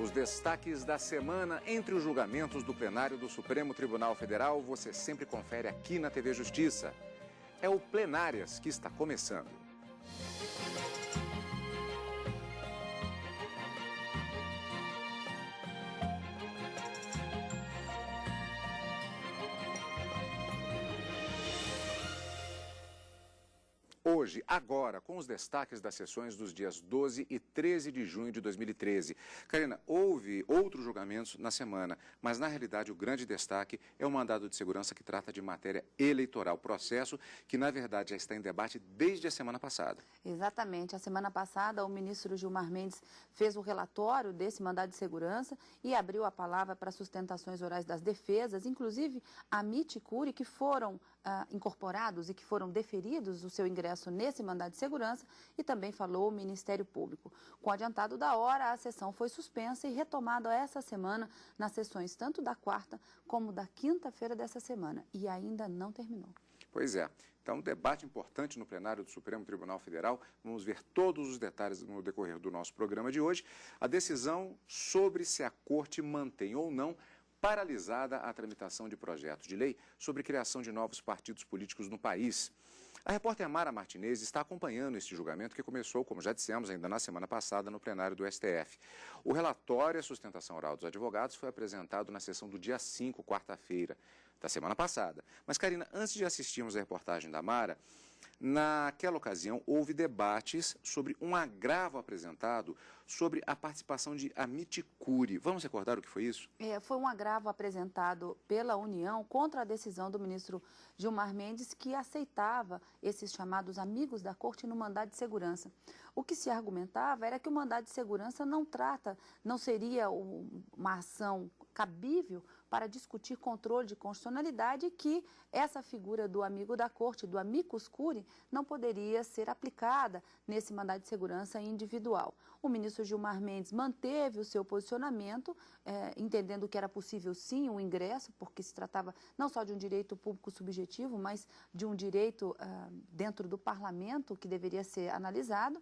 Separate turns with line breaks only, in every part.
Os destaques da semana entre os julgamentos do plenário do Supremo Tribunal Federal você sempre confere aqui na TV Justiça. É o Plenárias que está começando. Hoje, agora, com os destaques das sessões dos dias 12 e 13 de junho de 2013. Karina, houve outros julgamentos na semana, mas na realidade o grande destaque é o mandado de segurança que trata de matéria eleitoral, processo que na verdade já está em debate desde a semana passada.
Exatamente. A semana passada o ministro Gilmar Mendes fez o relatório desse mandado de segurança e abriu a palavra para sustentações orais das defesas, inclusive a MIT e CURI, que foram incorporados e que foram deferidos o seu ingresso nesse mandado de segurança, e também falou o Ministério Público. Com o adiantado da hora, a sessão foi suspensa e retomada essa semana nas sessões tanto da quarta como da quinta-feira dessa semana, e ainda não terminou.
Pois é. Então, um debate importante no plenário do Supremo Tribunal Federal. Vamos ver todos os detalhes no decorrer do nosso programa de hoje. A decisão sobre se a Corte mantém ou não paralisada a tramitação de projetos de lei sobre criação de novos partidos políticos no país. A repórter Mara Martinez está acompanhando este julgamento que começou, como já dissemos, ainda na semana passada no plenário do STF. O relatório e a sustentação oral dos advogados foi apresentado na sessão do dia 5, quarta-feira, da semana passada. Mas, Karina, antes de assistirmos a reportagem da Mara, naquela ocasião houve debates sobre um agravo apresentado sobre a participação de Amit Curi. Vamos recordar o que foi isso?
Foi um agravo apresentado pela União contra a decisão do ministro Gilmar Mendes, que aceitava esses chamados amigos da Corte no mandado de segurança. O que se argumentava era que o mandado de segurança não seria uma ação cabível para discutir controle de constitucionalidade e que essa figura do amigo da Corte, do amicus curiae, não poderia ser aplicada nesse mandado de segurança individual. O ministro Gilmar Mendes manteve o seu posicionamento, entendendo que era possível sim o ingresso, porque se tratava não só de um direito público subjetivo, mas de um direito dentro do parlamento que deveria ser analisado,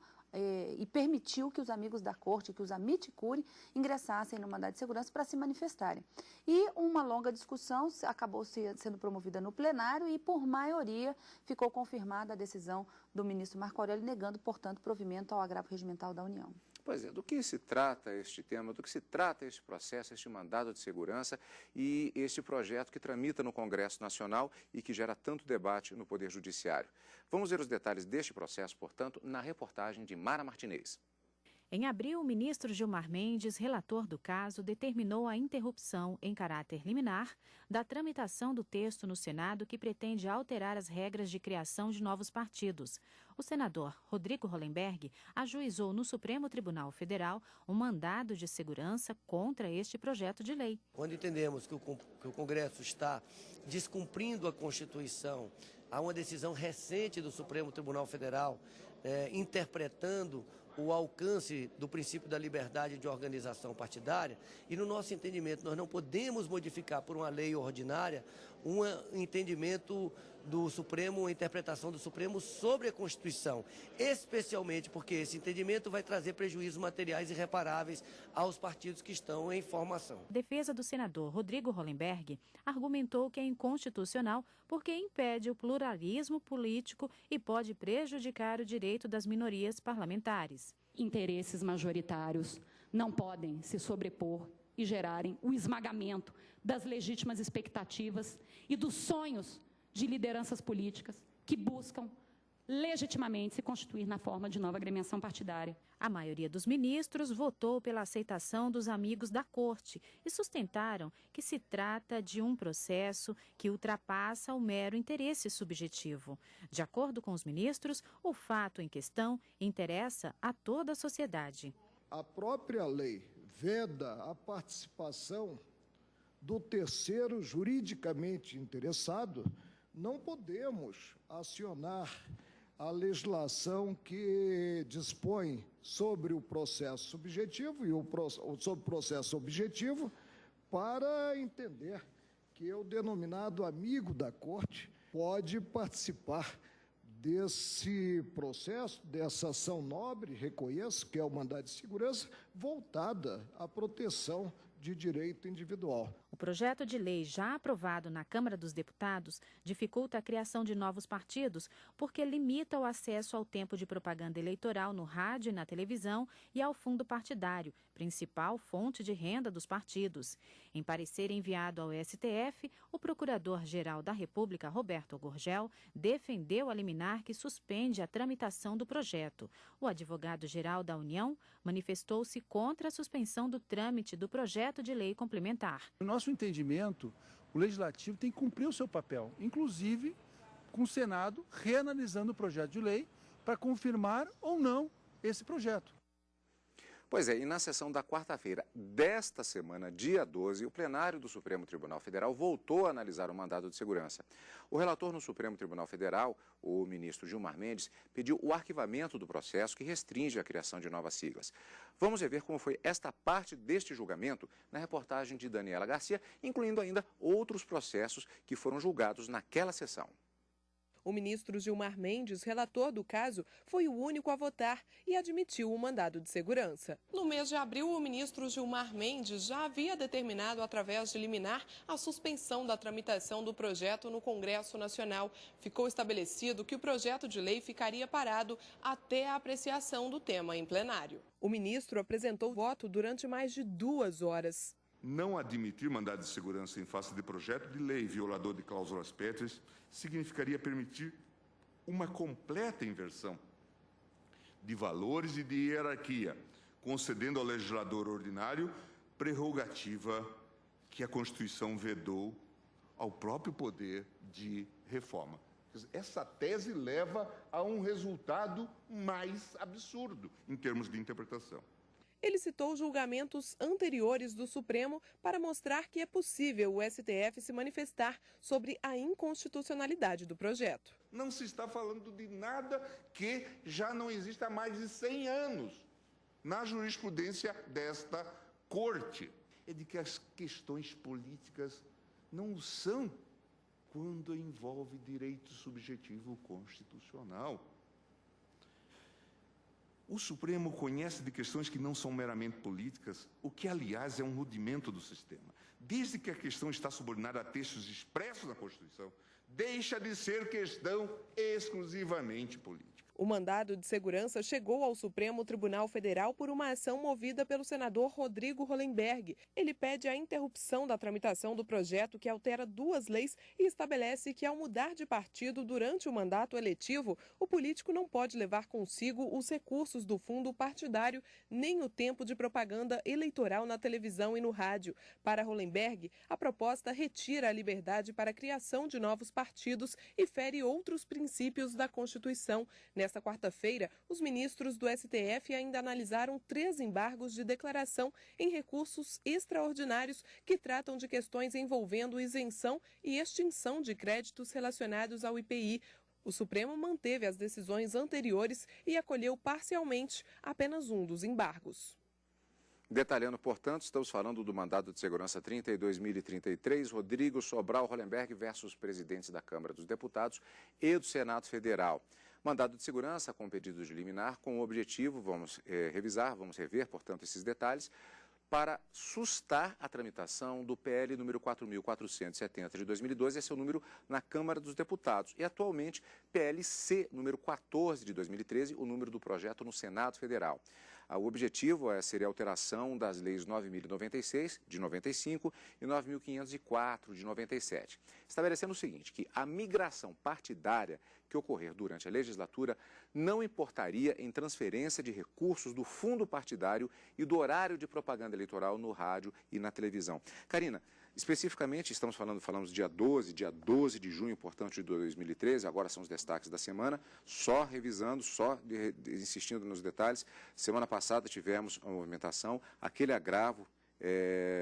e permitiu que os amigos da Corte, que os Amit Curiae, ingressassem no mandado de segurança para se manifestarem. E uma longa discussão acabou sendo promovida no plenário e, por maioria, ficou confirmada a decisão do ministro Marco Aurélio, negando, portanto, provimento ao agravo regimental da União.
Pois é, do que se trata este tema, do que se trata este processo, este mandado de segurança e este projeto que tramita no Congresso Nacional e que gera tanto debate no Poder Judiciário. Vamos ver os detalhes deste processo, portanto, na reportagem de Mara Martinez.
Em abril, o ministro Gilmar Mendes, relator do caso, determinou a interrupção em caráter liminar da tramitação do texto no Senado que pretende alterar as regras de criação de novos partidos. O senador Rodrigo Hollenberg ajuizou no Supremo Tribunal Federal um mandado de segurança contra este projeto de lei.
Quando entendemos que o Congresso está descumprindo a Constituição, há uma decisão recente do Supremo Tribunal Federal interpretando o alcance do princípio da liberdade de organização partidária, e no nosso entendimento nós não podemos modificar por uma lei ordinária um entendimento do Supremo, uma interpretação do Supremo sobre a Constituição, especialmente porque esse entendimento vai trazer prejuízos materiais irreparáveis aos partidos que estão em formação.
A defesa do senador Rodrigo Hollenberg argumentou que é inconstitucional porque impede o pluralismo político e pode prejudicar o direito das minorias parlamentares.
Interesses majoritários não podem se sobrepor e gerarem o esmagamento das legítimas expectativas e dos sonhos de lideranças políticas que buscam legitimamente se constituir na forma de nova agremiação partidária.
A maioria dos ministros votou pela aceitação dos amigos da Corte e sustentaram que se trata de um processo que ultrapassa o mero interesse subjetivo. De acordo com os ministros, o fato em questão interessa a toda a sociedade.
A própria lei veda a participação do terceiro juridicamente interessado. Não podemos acionar a legislação que dispõe sobre o processo subjetivo e sobre o processo objetivo para entender que o denominado amigo da Corte pode participar desse processo, dessa ação nobre, reconheço, que é o mandado de segurança, voltada à proteção de direito individual.
O projeto de lei já aprovado na Câmara dos Deputados dificulta a criação de novos partidos porque limita o acesso ao tempo de propaganda eleitoral no rádio e na televisão e ao fundo partidário, principal fonte de renda dos partidos. Em parecer enviado ao STF, o Procurador-Geral da República, Roberto Gurgel, defendeu a liminar que suspende a tramitação do projeto. O advogado-geral da União manifestou-se contra a suspensão do trâmite do projeto de lei complementar.
No nosso entendimento, o Legislativo tem que cumprir o seu papel, inclusive com o Senado reanalisando o projeto de lei para confirmar ou não esse projeto.
Pois é, e na sessão da quarta-feira desta semana, dia 12, o plenário do Supremo Tribunal Federal voltou a analisar o mandado de segurança. O relator no Supremo Tribunal Federal, o ministro Gilmar Mendes, pediu o arquivamento do processo que restringe a criação de novas siglas. Vamos rever como foi esta parte deste julgamento na reportagem de Daniela Garcia, incluindo ainda outros processos que foram julgados naquela sessão.
O ministro Gilmar Mendes, relator do caso, foi o único a votar e admitiu o mandado de segurança. No mês de abril, o ministro Gilmar Mendes já havia determinado, através de liminar, a suspensão da tramitação do projeto no Congresso Nacional. Ficou estabelecido que o projeto de lei ficaria parado até a apreciação do tema em plenário. O ministro apresentou voto durante mais de 2 horas.
Não admitir mandado de segurança em face de projeto de lei violador de cláusulas pétreas significaria permitir uma completa inversão de valores e de hierarquia, concedendo ao legislador ordinário prerrogativa que a Constituição vedou ao próprio poder de reforma. Essa tese leva a um resultado mais absurdo em termos de interpretação.
Ele citou julgamentos anteriores do Supremo para mostrar que é possível o STF se manifestar sobre a inconstitucionalidade do projeto.
Não se está falando de nada que já não existe há mais de 100 anos na jurisprudência desta Corte. É de que as questões políticas não são quando envolve direito subjetivo constitucional. O Supremo conhece de questões que não são meramente políticas, o que, aliás, é um rudimento do sistema. Desde que a questão está subordinada a textos expressos na Constituição, deixa de ser questão exclusivamente política.
O mandado de segurança chegou ao Supremo Tribunal Federal por uma ação movida pelo senador Rodrigo Hollenberg. Ele pede a interrupção da tramitação do projeto que altera 2 leis e estabelece que, ao mudar de partido durante o mandato eletivo, o político não pode levar consigo os recursos do fundo partidário nem o tempo de propaganda eleitoral na televisão e no rádio. Para Hollenberg, a proposta retira a liberdade para a criação de novos partidos e fere outros princípios da Constituição. Nesta quarta-feira, os ministros do STF ainda analisaram 3 embargos de declaração em recursos extraordinários que tratam de questões envolvendo isenção e extinção de créditos relacionados ao IPI. O Supremo manteve as decisões anteriores e acolheu parcialmente apenas um dos embargos.
Detalhando, portanto, estamos falando do mandado de segurança 32.033, Rodrigo Sobral Hollenberg versus presidentes da Câmara dos Deputados e do Senado Federal. Mandado de segurança com pedido de liminar com o objetivo, vamos rever, portanto, esses detalhes, para sustar a tramitação do PL número 4.470 de 2012, esse é o número na Câmara dos Deputados, e atualmente PLC número 14 de 2013, o número do projeto no Senado Federal. O objetivo seria a alteração das leis 9.096, de 95, e 9.504, de 97, estabelecendo o seguinte, que a migração partidária que ocorrer durante a legislatura não importaria em transferência de recursos do fundo partidário e do horário de propaganda eleitoral no rádio e na televisão. Karina, especificamente, falamos dia 12 de junho, portanto, de 2013, agora são os destaques da semana, só revisando, insistindo nos detalhes. Semana passada tivemos a movimentação, aquele agravo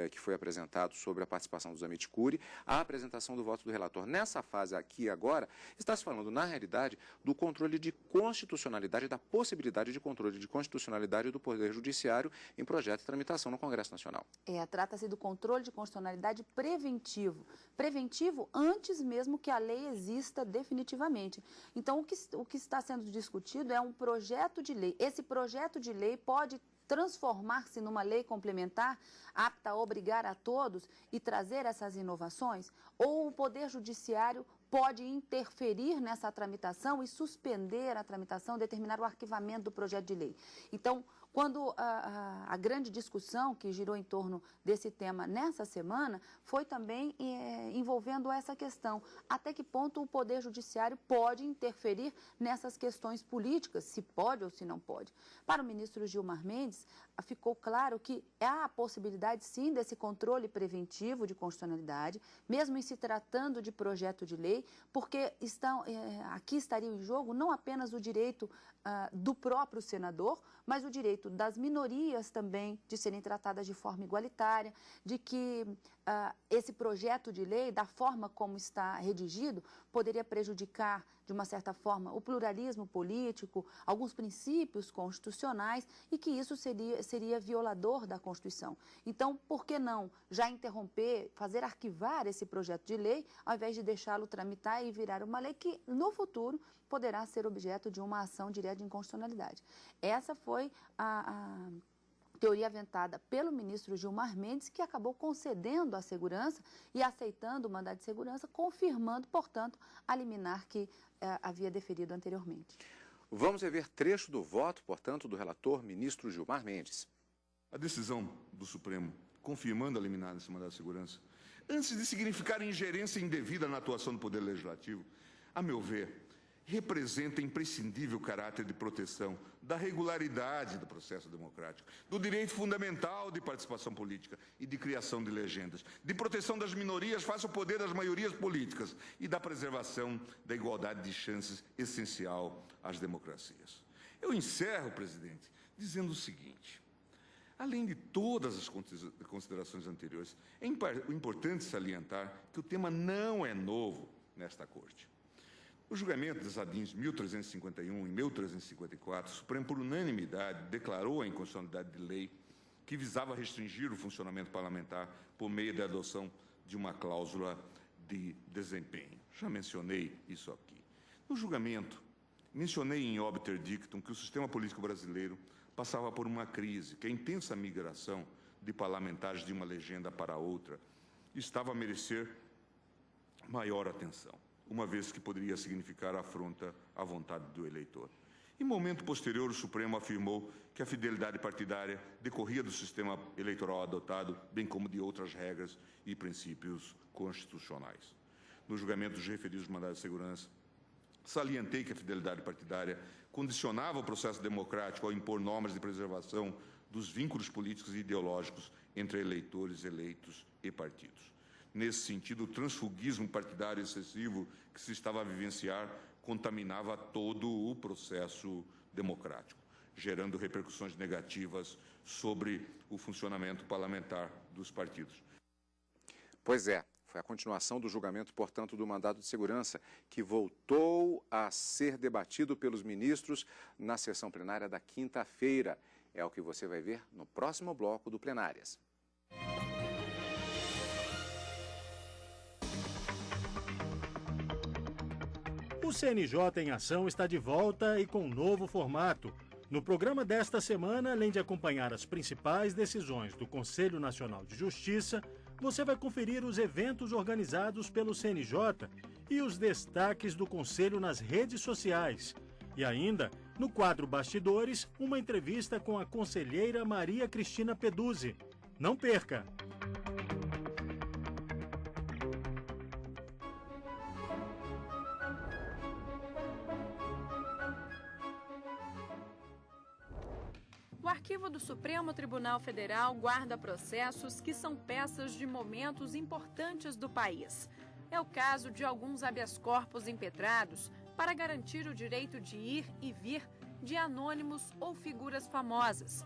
que foi apresentado sobre a participação dos amici curiae, a apresentação do voto do relator. Nessa fase aqui agora, está se falando, na realidade, do controle de constitucionalidade, da possibilidade de controle de constitucionalidade do Poder Judiciário em projeto de tramitação no Congresso Nacional.
Trata-se do controle de constitucionalidade preventivo. Preventivo antes mesmo que a lei exista definitivamente. Então, o que está sendo discutido é um projeto de lei. Esse projeto de lei pode transformar-se numa lei complementar apta a obrigar a todos e trazer essas inovações? Ou o Poder Judiciário pode interferir nessa tramitação e suspender a tramitação, determinar o arquivamento do projeto de lei? Então, quando a grande discussão que girou em torno desse tema nessa semana foi também envolvendo essa questão. Até que ponto o Poder Judiciário pode interferir nessas questões políticas, se pode ou se não pode? Para o ministro Gilmar Mendes, ficou claro que há a possibilidade, sim, desse controle preventivo de constitucionalidade, mesmo em se tratando de projeto de lei, porque aqui estaria em jogo não apenas o direito do próprio senador, mas o direito das minorias também de serem tratadas de forma igualitária, de que esse projeto de lei, da forma como está redigido, poderia prejudicar, de uma certa forma, o pluralismo político, alguns princípios constitucionais, e que isso seria violador da Constituição. Então, por que não já interromper, fazer arquivar esse projeto de lei, ao invés de deixá-lo tramitar e virar uma lei que, no futuro, poderá ser objeto de uma ação direta de inconstitucionalidade? Essa foi a teoria aventada pelo ministro Gilmar Mendes, que acabou concedendo a segurança e aceitando o mandado de segurança, confirmando, portanto, a liminar que havia deferido anteriormente.
Vamos rever trecho do voto, portanto, do relator ministro Gilmar Mendes.
A decisão do Supremo, confirmando a liminar nesse mandado de segurança, antes de significar ingerência indevida na atuação do Poder Legislativo, a meu ver, representa imprescindível caráter de proteção da regularidade do processo democrático, do direito fundamental de participação política e de criação de legendas, de proteção das minorias face ao poder das maiorias políticas e da preservação da igualdade de chances essencial às democracias. Eu encerro, presidente, dizendo o seguinte: além de todas as considerações anteriores, é importante salientar que o tema não é novo nesta Corte. O julgamento das ADINs 1351 e 1354, o Supremo, por unanimidade, declarou a inconstitucionalidade de lei que visava restringir o funcionamento parlamentar por meio da adoção de uma cláusula de desempenho. Já mencionei isso aqui. No julgamento, mencionei em obiter dictum que o sistema político brasileiro passava por uma crise, que a intensa migração de parlamentares de uma legenda para outra estava a merecer maior atenção, uma vez que poderia significar afronta à vontade do eleitor. Em momento posterior, o Supremo afirmou que a fidelidade partidária decorria do sistema eleitoral adotado, bem como de outras regras e princípios constitucionais. No julgamento dos referidos mandados de segurança, salientei que a fidelidade partidária condicionava o processo democrático ao impor normas de preservação dos vínculos políticos e ideológicos entre eleitores, eleitos e partidos. Nesse sentido, o transfugismo partidário excessivo que se estava a vivenciar contaminava todo o processo democrático, gerando repercussões negativas sobre o funcionamento parlamentar dos partidos.
Pois é, foi a continuação do julgamento, portanto, do mandado de segurança, que voltou a ser debatido pelos ministros na sessão plenária da quinta-feira. É o que você vai ver no próximo bloco do Plenárias.
O CNJ em Ação está de volta e com um novo formato. No programa desta semana, além de acompanhar as principais decisões do Conselho Nacional de Justiça, você vai conferir os eventos organizados pelo CNJ e os destaques do Conselho nas redes sociais. E ainda, no quadro Bastidores, uma entrevista com a conselheira Maria Cristina Peduzzi. Não perca!
O arquivo do Supremo Tribunal Federal guarda processos que são peças de momentos importantes do país. É o caso de alguns habeas corpus impetrados para garantir o direito de ir e vir de anônimos ou figuras famosas.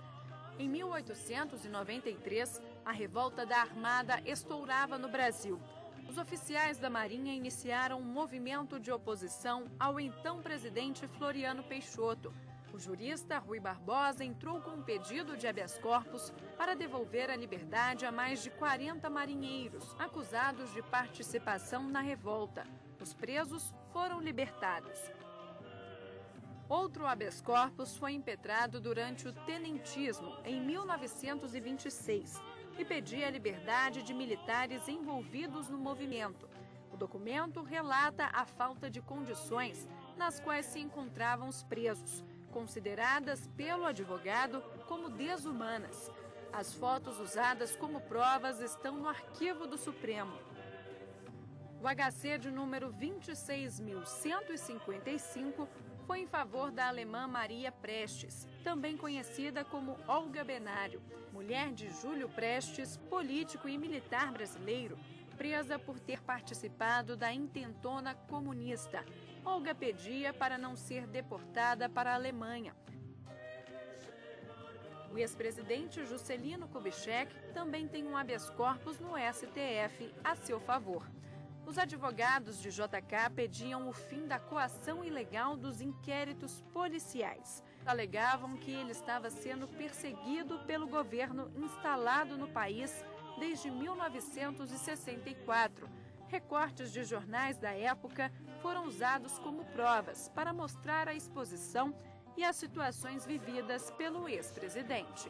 Em 1893, A revolta da Armada estourava no Brasil. Os oficiais da Marinha iniciaram um movimento de oposição ao então presidente Floriano Peixoto. O jurista Rui Barbosa entrou com um pedido de habeas corpus para devolver a liberdade a mais de 40 marinheiros acusados de participação na revolta. Os presos foram libertados. Outro habeas corpus foi impetrado durante o tenentismo, em 1926, e pedia a liberdade de militares envolvidos no movimento. O documento relata a falta de condições nas quais se encontravam os presos, consideradas pelo advogado como desumanas. As fotos usadas como provas estão no arquivo do Supremo. O HC de número 26.155 foi em favor da alemã Maria Prestes, também conhecida como Olga Benário, mulher de Júlio Prestes, político e militar brasileiro, presa por ter participado da intentona comunista. Olga pedia para não ser deportada para a Alemanha. O ex-presidente Juscelino Kubitschek também tem um habeas corpus no STF a seu favor. Os advogados de JK pediam o fim da coação ilegal dos inquéritos policiais. Alegavam que ele estava sendo perseguido pelo governo instalado no país desde 1964. Recortes de jornais da época foram usados como provas para mostrar a exposição e as situações vividas pelo ex-presidente.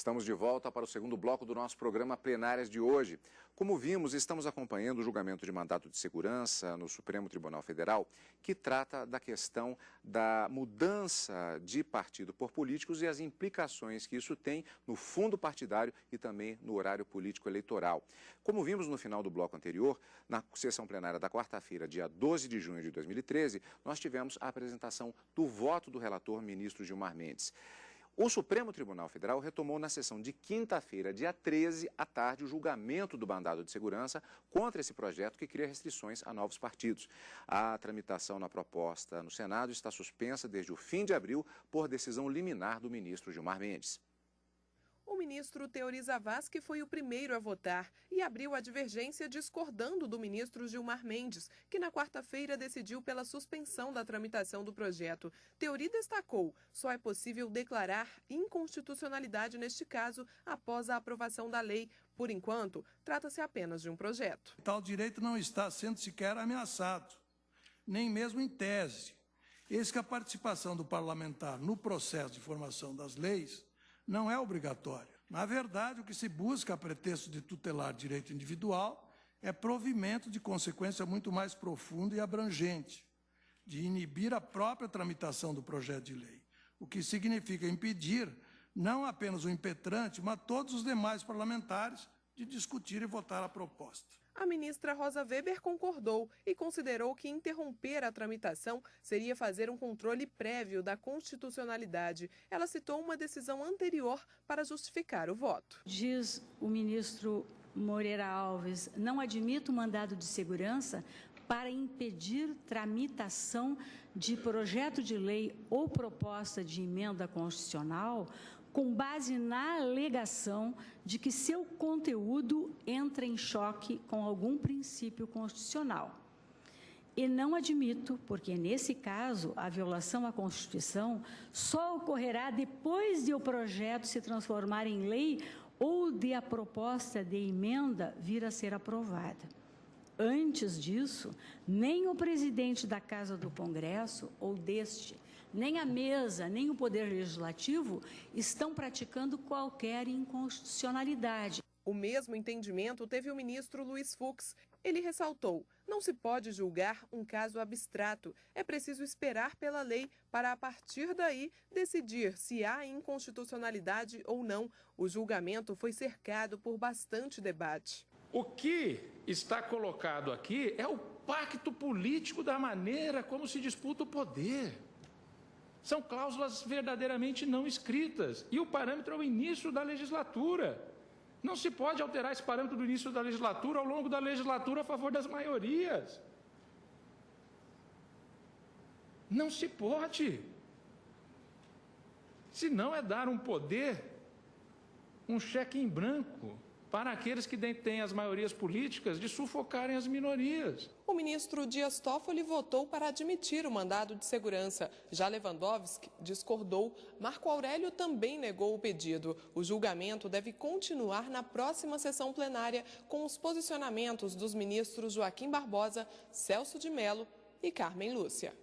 Estamos de volta para o segundo bloco do nosso programa Plenárias de hoje. Como vimos, estamos acompanhando o julgamento de mandato de segurança no Supremo Tribunal Federal, que trata da questão da mudança de partido por políticos e as implicações que isso tem no fundo partidário e também no horário político eleitoral. Como vimos no final do bloco anterior, na sessão plenária da quarta-feira, dia 12 de junho de 2013, nós tivemos a apresentação do voto do relator ministro Gilmar Mendes. O Supremo Tribunal Federal retomou na sessão de quinta-feira, dia 13, à tarde, o julgamento do mandado de segurança contra esse projeto que cria restrições a novos partidos. A tramitação na proposta no Senado está suspensa desde o fim de abril por decisão liminar do ministro Gilmar Mendes.
O ministro Teori Zavascki foi o primeiro a votar e abriu a divergência discordando do ministro Gilmar Mendes, que na quarta-feira decidiu pela suspensão da tramitação do projeto. Teori destacou: só é possível declarar inconstitucionalidade neste caso após a aprovação da lei. Por enquanto, trata-se apenas de um projeto.
Tal direito não está sendo sequer ameaçado, nem mesmo em tese. Eis que a participação do parlamentar no processo de formação das leis não é obrigatório. Na verdade, o que se busca a pretexto de tutelar direito individual é provimento de consequência muito mais profunda e abrangente, de inibir a própria tramitação do projeto de lei, o que significa impedir não apenas o impetrante, mas todos os demais parlamentares de discutir e votar a proposta.
A ministra Rosa Weber concordou e considerou que interromper a tramitação seria fazer um controle prévio da constitucionalidade. Ela citou uma decisão anterior para justificar o voto.
Diz o ministro Moreira Alves: não admito mandado de segurança para impedir tramitação de projeto de lei ou proposta de emenda constitucional com base na alegação de que seu conteúdo entra em choque com algum princípio constitucional. E não admito, porque nesse caso a violação à Constituição só ocorrerá depois de o projeto se transformar em lei ou de a proposta de emenda vir a ser aprovada. Antes disso, nem o presidente da Casa do Congresso ou deste, nem a mesa, nem o Poder Legislativo estão praticando qualquer inconstitucionalidade.
O mesmo entendimento teve o ministro Luiz Fux. Ele ressaltou: não se pode julgar um caso abstrato. É preciso esperar pela lei para, a partir daí, decidir se há inconstitucionalidade ou não. O julgamento foi cercado por bastante debate.
O que está colocado aqui é o pacto político da maneira como se disputa o poder. São cláusulas verdadeiramente não escritas. E o parâmetro é o início da legislatura. Não se pode alterar esse parâmetro do início da legislatura ao longo da legislatura a favor das maiorias. Não se pode. Senão é dar um poder, um cheque em branco, para aqueles que detêm as maiorias políticas de sufocarem as minorias.
O ministro Dias Toffoli votou para admitir o mandado de segurança. Já Lewandowski discordou. Marco Aurélio também negou o pedido. O julgamento deve continuar na próxima sessão plenária com os posicionamentos dos ministros Joaquim Barbosa, Celso de Mello e Carmen Lúcia.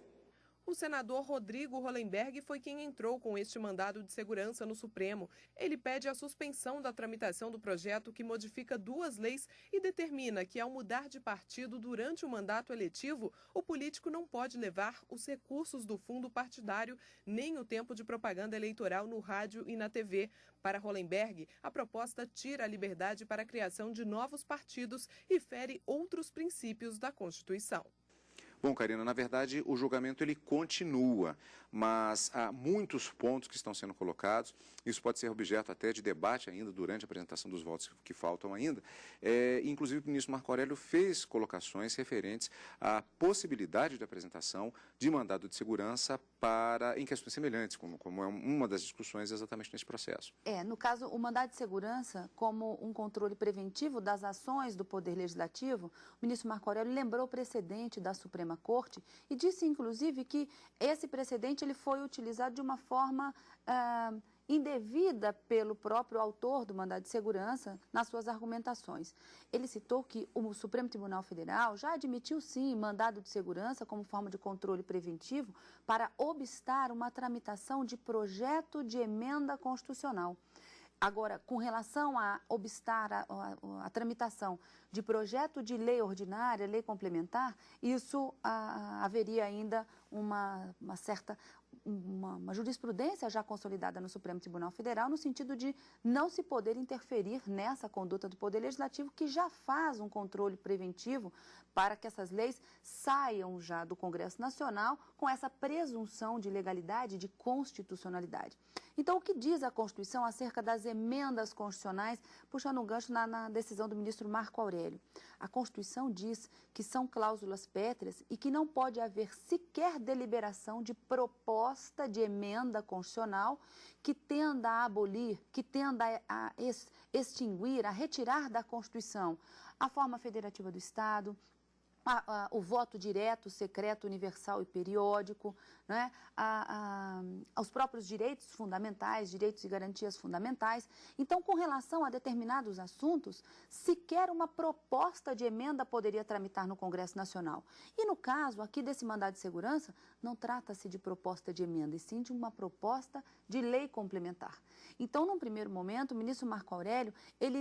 O senador Rodrigo Hollenberg foi quem entrou com este mandado de segurança no Supremo. Ele pede a suspensão da tramitação do projeto que modifica 2 leis e determina que, ao mudar de partido durante o mandato eletivo, o político não pode levar os recursos do fundo partidário nem o tempo de propaganda eleitoral no rádio e na TV. Para Hollenberg, a proposta tira a liberdade para a criação de novos partidos e fere outros princípios da Constituição.
Bom, Karina, na verdade o julgamento ele continua, mas há muitos pontos que estão sendo colocados. Isso pode ser objeto até de debate ainda durante a apresentação dos votos que faltam ainda. Inclusive o ministro Marco Aurélio fez colocações referentes à possibilidade de apresentação de mandado de segurança em questões semelhantes, como é uma das discussões exatamente nesse processo.
No caso, o mandado de segurança, como um controle preventivo das ações do Poder Legislativo, o ministro Marco Aurélio lembrou o precedente da Suprema Corte e disse, inclusive, que esse precedente ele foi utilizado de uma forma indevida pelo próprio autor do mandado de segurança nas suas argumentações. Ele citou que o Supremo Tribunal Federal já admitiu, sim, mandado de segurança como forma de controle preventivo para obstar uma tramitação de projeto de emenda constitucional. Agora, com relação a obstar a tramitação de projeto de lei ordinária, lei complementar, isso haveria ainda uma jurisprudência já consolidada no Supremo Tribunal Federal, no sentido de não se poder interferir nessa conduta do Poder Legislativo, que já faz um controle preventivo para que essas leis saiam já do Congresso Nacional com essa presunção de legalidade e de constitucionalidade. Então, o que diz a Constituição acerca das emendas constitucionais, puxando um gancho na decisão do ministro Marco Aurélio? A Constituição diz que são cláusulas pétreas e que não pode haver sequer deliberação de proposta de emenda constitucional que tenda a abolir, que tenda a extinguir, a retirar da Constituição a forma federativa do Estado, o voto direto, secreto, universal e periódico, né? Aos próprios direitos fundamentais, direitos e garantias fundamentais. Então, com relação a determinados assuntos, sequer uma proposta de emenda poderia tramitar no Congresso Nacional. E no caso aqui desse mandado de segurança, não trata-se de proposta de emenda, e sim de uma proposta de lei complementar. Então, num primeiro momento, o ministro Marco Aurélio, ele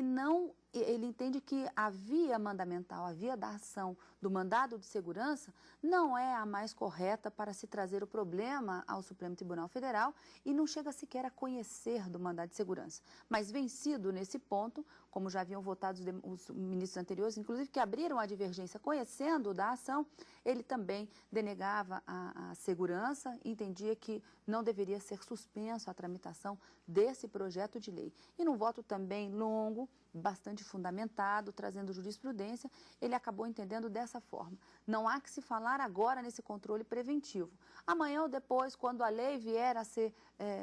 entende que a via mandamental, a via da ação do mandado de segurança não é a mais correta para se trazer o problema ao Supremo Tribunal Federal e não chega sequer a conhecer do mandado de segurança. Mas vencido nesse ponto, como já haviam votado os ministros anteriores, inclusive que abriram a divergência conhecendo da ação, ele também denegava a segurança, entendia que não deveria ser suspenso a tramitação desse projeto de lei. E num voto também longo, bastante fundamentado, trazendo jurisprudência, ele acabou entendendo dessa forma. Não há que se falar agora nesse controle preventivo. Amanhã ou depois, quando a lei vier a ser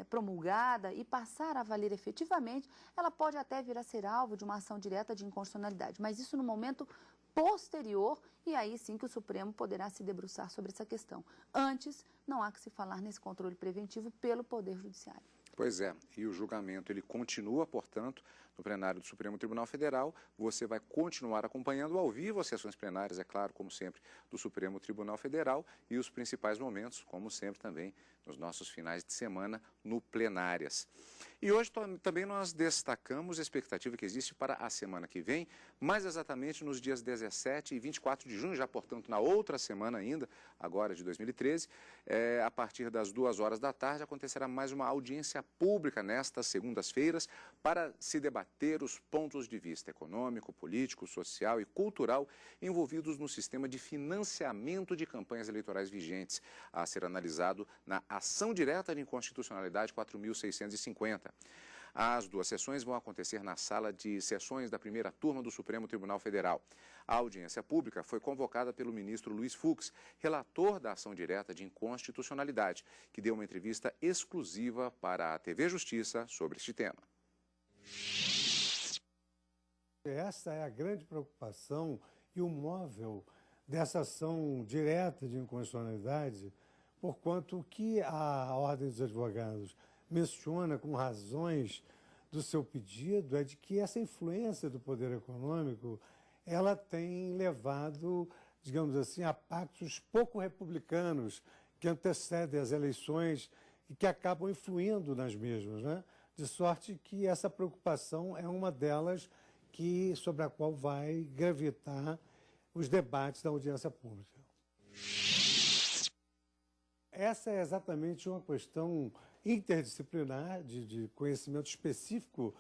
promulgada e passar a valer efetivamente, ela pode até vir a ser alvo de uma ação direta de inconstitucionalidade, mas isso no momento posterior, e aí sim que o Supremo poderá se debruçar sobre essa questão. Antes, não há que se falar nesse controle preventivo pelo Poder Judiciário.
Pois é, e o julgamento ele continua, portanto, no plenário do Supremo Tribunal Federal. Você vai continuar acompanhando ao vivo as sessões plenárias, é claro, como sempre, do Supremo Tribunal Federal e os principais momentos, como sempre também, nos nossos finais de semana no Plenárias. E hoje também nós destacamos a expectativa que existe para a semana que vem, mais exatamente nos dias 17 e 24 de junho, já portanto na outra semana ainda, agora de 2013, a partir das 14h acontecerá mais uma audiência pública nestas segundas-feiras para se debater os pontos de vista econômico, político, social e cultural envolvidos no sistema de financiamento de campanhas eleitorais vigentes, a ser analisado na Ação Direta de Inconstitucionalidade 4.650. As duas sessões vão acontecer na sala de sessões da primeira turma do Supremo Tribunal Federal. A audiência pública foi convocada pelo ministro Luiz Fux, relator da ação direta de inconstitucionalidade, que deu uma entrevista exclusiva para a TV Justiça sobre este tema.
Essa é a grande preocupação e o móvel dessa ação direta de inconstitucionalidade, porquanto o que a Ordem dos Advogados menciona com razões do seu pedido é de que essa influência do poder econômico ela tem levado, digamos assim, a pactos pouco republicanos que antecedem as eleições e que acabam influindo nas mesmas, né? De sorte que essa preocupação é uma delas sobre a qual vai gravitar os debates da audiência pública. Essa é exatamente uma questão interdisciplinar, de conhecimento específico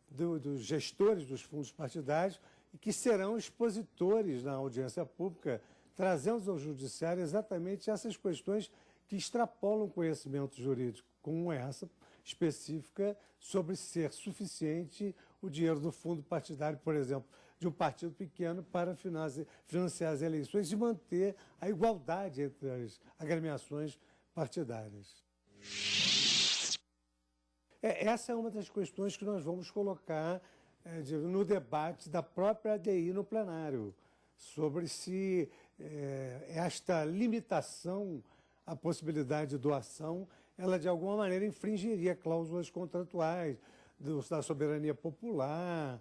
dos gestores dos fundos partidários e que serão expositores na audiência pública, trazendo ao judiciário exatamente essas questões que extrapolam conhecimento jurídico, como essa específica sobre ser suficiente o dinheiro do fundo partidário, por exemplo, de um partido pequeno para financiar as eleições e manter a igualdade entre as agremiações partidárias. Essa é uma das questões que nós vamos colocar no debate da própria ADI no plenário, sobre se esta limitação à possibilidade de doação, ela de alguma maneira infringiria cláusulas contratuais da soberania popular,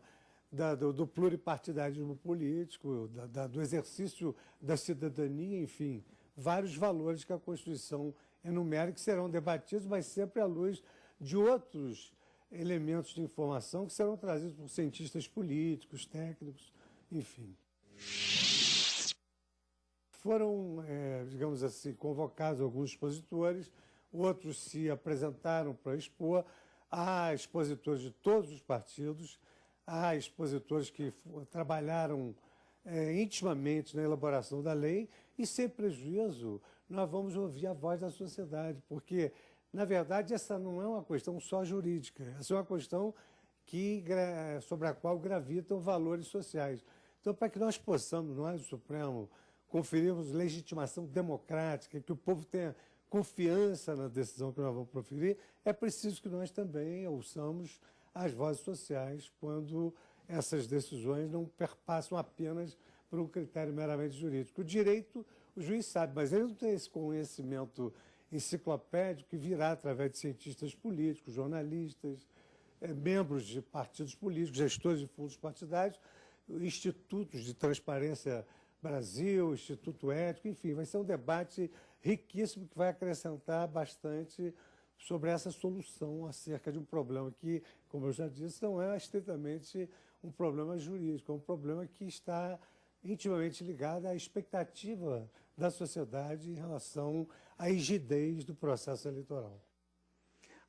do pluripartidarismo político, do exercício da cidadania, enfim, vários valores que a Constituição enumera que serão debatidos, mas sempre à luz de outros elementos de informação que serão trazidos por cientistas políticos, técnicos, enfim. Foram, digamos assim, convocados alguns expositores, outros se apresentaram para expor. Há expositores de todos os partidos, há expositores que trabalharam intimamente na elaboração da lei e, sem prejuízo, nós vamos ouvir a voz da sociedade, porque, na verdade, essa não é uma questão só jurídica, essa é uma questão sobre a qual gravitam valores sociais. Então, para que nós possamos, nós, o Supremo, conferirmos legitimação democrática, que o povo tenha confiança na decisão que nós vamos proferir, é preciso que nós também ouçamos as vozes sociais quando essas decisões não perpassam apenas por um critério meramente jurídico. O direito, o juiz sabe, mas ele não tem esse conhecimento enciclopédico que virá através de cientistas políticos, jornalistas, membros de partidos políticos, gestores de fundos partidários, institutos de transparência Brasil, Instituto Ético, enfim, vai ser um debate riquíssimo que vai acrescentar bastante sobre essa solução acerca de um problema que, como eu já disse, não é estritamente um problema jurídico, é um problema que está intimamente ligado à expectativa da sociedade em relação à rigidez do processo eleitoral.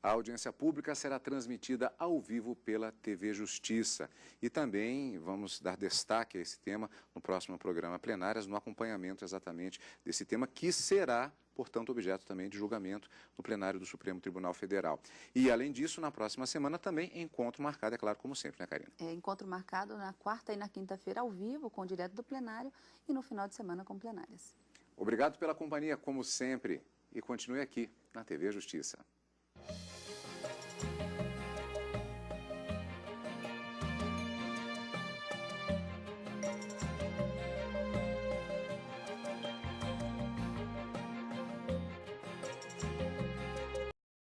A audiência pública será transmitida ao vivo pela TV Justiça. E também vamos dar destaque a esse tema no próximo programa Plenárias, no acompanhamento exatamente desse tema, que será, portanto, objeto também de julgamento no plenário do Supremo Tribunal Federal. E, além disso, na próxima semana também encontro marcado, é claro, como sempre, né, Karina?
Encontro marcado na quarta e na quinta-feira ao vivo, com o direto do plenário, e no final de semana com plenárias.
Obrigado pela companhia, como sempre, e continue aqui na TV Justiça.